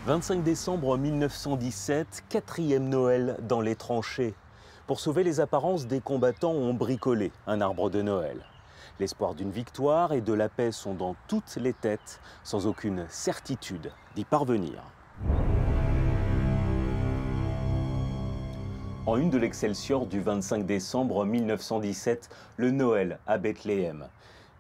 25 décembre 1917, quatrième Noël dans les tranchées. Pour sauver les apparences, des combattants ont bricolé un arbre de Noël. L'espoir d'une victoire et de la paix sont dans toutes les têtes, sans aucune certitude d'y parvenir. En une de l'Excelsior du 25 décembre 1917, le Noël à Bethléem.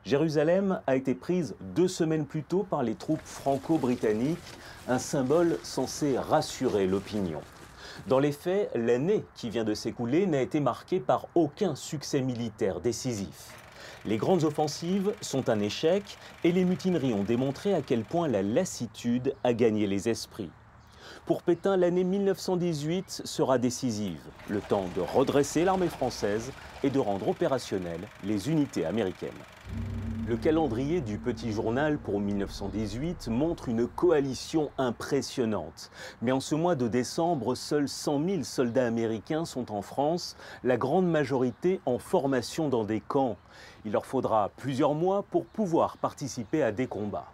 Jérusalem a été prise 2 semaines plus tôt par les troupes franco-britanniques, un symbole censé rassurer l'opinion. Dans les faits, l'année qui vient de s'écouler n'a été marquée par aucun succès militaire décisif. Les grandes offensives sont un échec et les mutineries ont démontré à quel point la lassitude a gagné les esprits. Pour Pétain, l'année 1918 sera décisive, le temps de redresser l'armée française et de rendre opérationnelles les unités américaines. Le calendrier du Petit Journal pour 1918 montre une coalition impressionnante. Mais en ce mois de décembre, seuls 100 000 soldats américains sont en France, la grande majorité en formation dans des camps. Il leur faudra plusieurs mois pour pouvoir participer à des combats.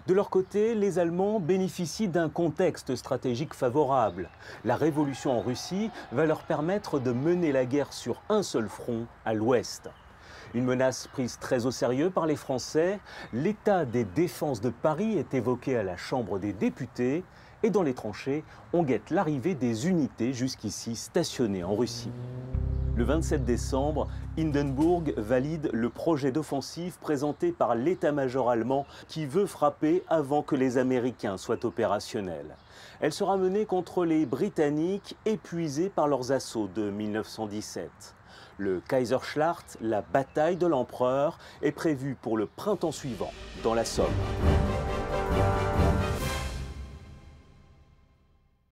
De leur côté, les Allemands bénéficient d'un contexte stratégique favorable. La révolution en Russie va leur permettre de mener la guerre sur un seul front, à l'ouest. Une menace prise très au sérieux par les Français, l'état des défenses de Paris est évoqué à la Chambre des députés et dans les tranchées, on guette l'arrivée des unités jusqu'ici stationnées en Russie. Le 27 décembre, Hindenburg valide le projet d'offensive présenté par l'état-major allemand qui veut frapper avant que les Américains soient opérationnels. Elle sera menée contre les Britanniques épuisés par leurs assauts de 1917. Le Kaiserschlacht, la bataille de l'empereur, est prévue pour le printemps suivant, dans la Somme.